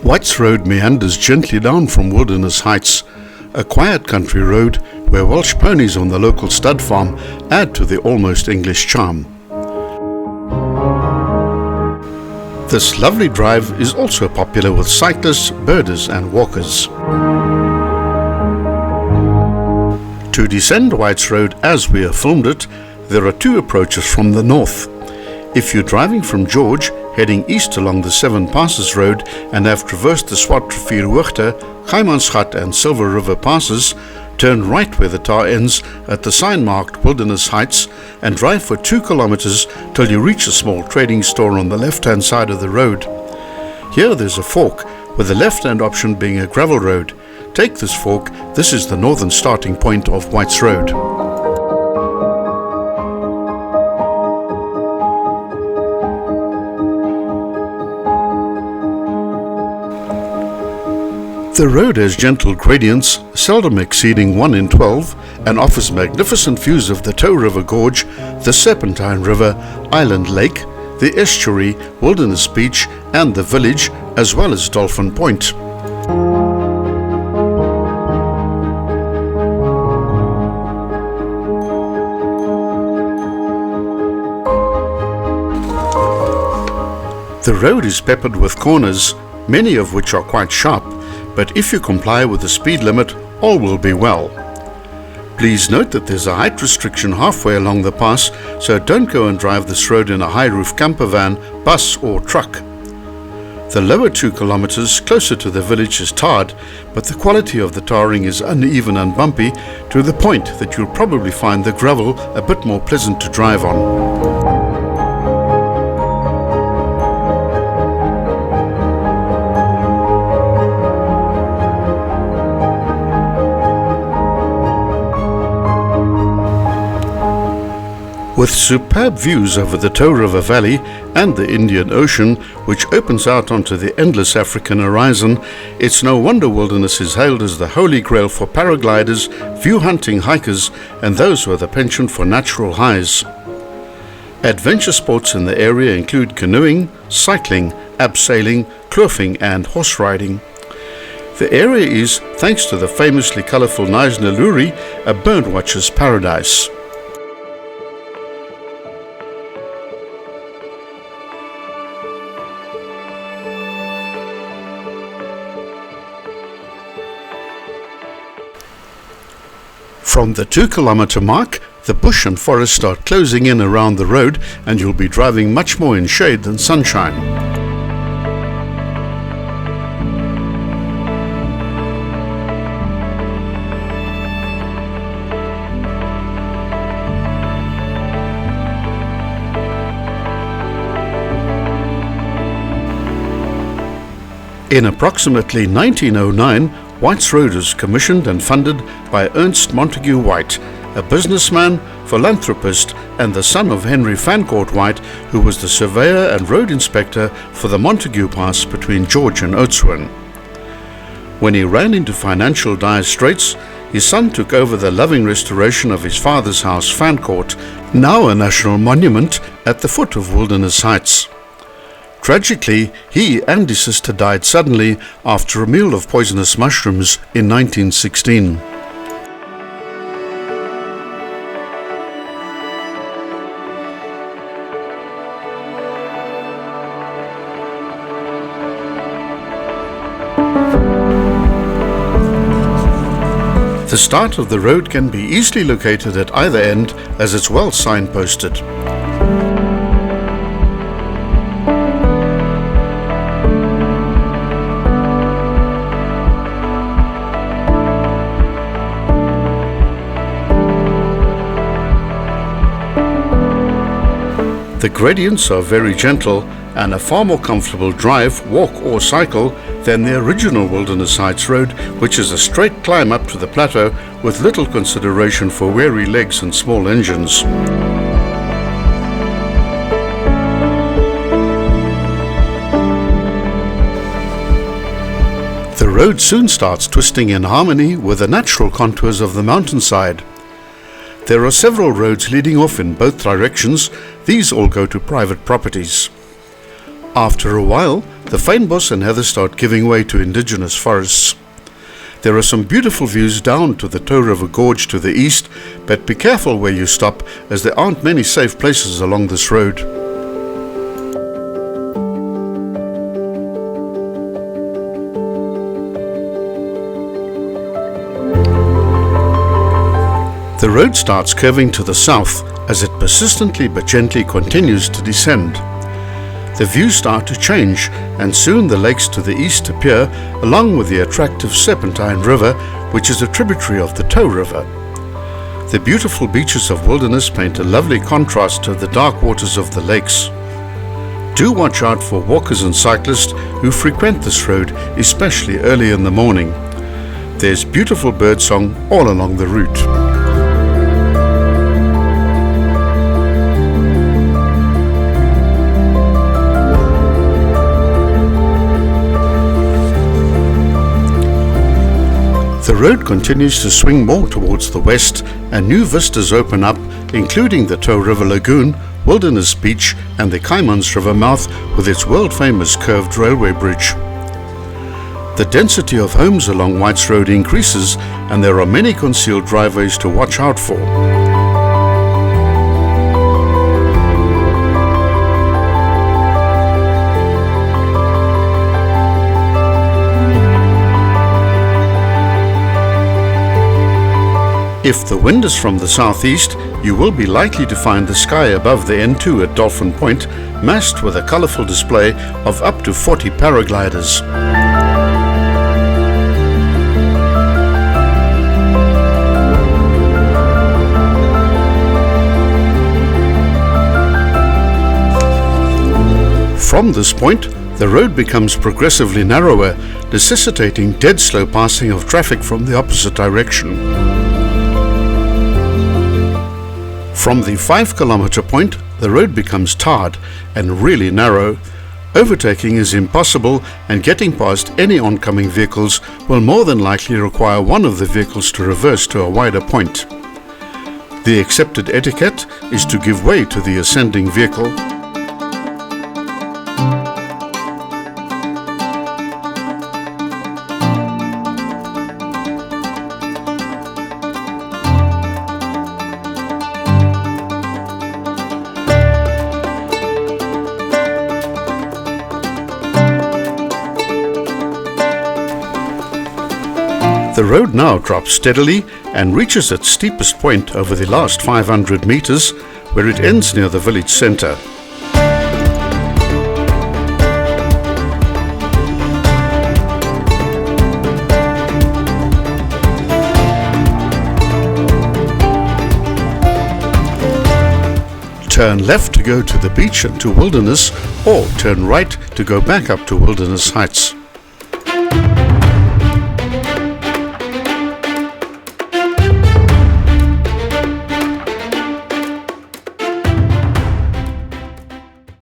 White's Road meanders gently down from Wilderness Heights, a quiet country road where Welsh ponies on the local stud farm add to the almost English charm. This lovely drive is also popular with cyclists, birders and walkers. To descend White's Road as we have filmed it, there are two approaches from the north. If you're driving from Gorge, heading east along the Seven Passes Road and have traversed the Swart Rivier Hoogte, Gaimansgat and Silver River passes, turn right where the tar ends at the sign marked Wilderness Heights and drive for 2 kilometers till you reach a small trading store on the left-hand side of the road. Here there's a fork, with the left-hand option being a gravel road. Take this fork, this is the northern starting point of White's Road. The road has gentle gradients, seldom exceeding 1 in 12, and offers magnificent views of the Touw River Gorge, the Serpentine River, Island Lake, the estuary, Wilderness Beach, and the village, as well as Dolphin Point. The road is peppered with corners, many of which are quite sharp, but if you comply with the speed limit, all will be well. Please note that there's a height restriction halfway along the pass, so don't go and drive this road in a high-roof camper van, bus or truck. The lower 2 kilometers closer to the village is tarred, but the quality of the tarring is uneven and bumpy to the point that you'll probably find the gravel a bit more pleasant to drive on. With superb views over the Touw River Valley and the Indian Ocean, which opens out onto the endless African horizon, it's no wonder Wilderness is hailed as the holy grail for paragliders, view-hunting hikers, and those with a penchant for natural highs. Adventure sports in the area include canoeing, cycling, abseiling, kloofing, and horse riding. The area is, thanks to the famously colourful Naluri, a birdwatcher's paradise. From the 2 kilometer mark, the bush and forest start closing in around the road and you'll be driving much more in shade than sunshine. In approximately 1909, White's Road was commissioned and funded by Ernst Montague White, a businessman, philanthropist, and the son of Henry Fancourt White, who was the surveyor and road inspector for the Montague Pass between Gorge and Oudtshoorn. When he ran into financial dire straits, his son took over the loving restoration of his father's house, Fancourt, now a national monument at the foot of Wilderness Heights. Tragically, he and his sister died suddenly after a meal of poisonous mushrooms in 1916. The start of the road can be easily located at either end as it's well signposted. The gradients are very gentle and a far more comfortable drive, walk or cycle than the original Wilderness Heights Road, which is a straight climb up to the plateau with little consideration for weary legs and small engines. The road soon starts twisting in harmony with the natural contours of the mountainside. There are several roads leading off in both directions. These all go to private properties. After a while, the fynbos and heather start giving way to indigenous forests. There are some beautiful views down to the Touw River gorge to the east, but be careful where you stop, as there aren't many safe places along this road. The road starts curving to the south as it persistently but gently continues to descend. The views start to change, and soon the lakes to the east appear, along with the attractive Serpentine River, which is a tributary of the Touw River. The beautiful beaches of Wilderness paint a lovely contrast to the dark waters of the lakes. Do watch out for walkers and cyclists who frequent this road, especially early in the morning. There's beautiful birdsong all along the route. The road continues to swing more towards the west, and new vistas open up, including the Touw River Lagoon, Wilderness Beach and the Caimans River mouth with its world-famous curved railway bridge. The density of homes along Whites Road increases, and there are many concealed driveways to watch out for. If the wind is from the southeast, you will be likely to find the sky above the N2 at Dolphin Point massed with a colourful display of up to 40 paragliders. From this point, the road becomes progressively narrower, necessitating dead slow passing of traffic from the opposite direction. From the 5-kilometre point, the road becomes tarred and really narrow. Overtaking is impossible, and getting past any oncoming vehicles will more than likely require one of the vehicles to reverse to a wider point. The accepted etiquette is to give way to the ascending vehicle. The road now drops steadily and reaches its steepest point over the last 500 meters, where it ends near the village center. Turn left to go to the beach and to Wilderness, or turn right to go back up to Wilderness Heights.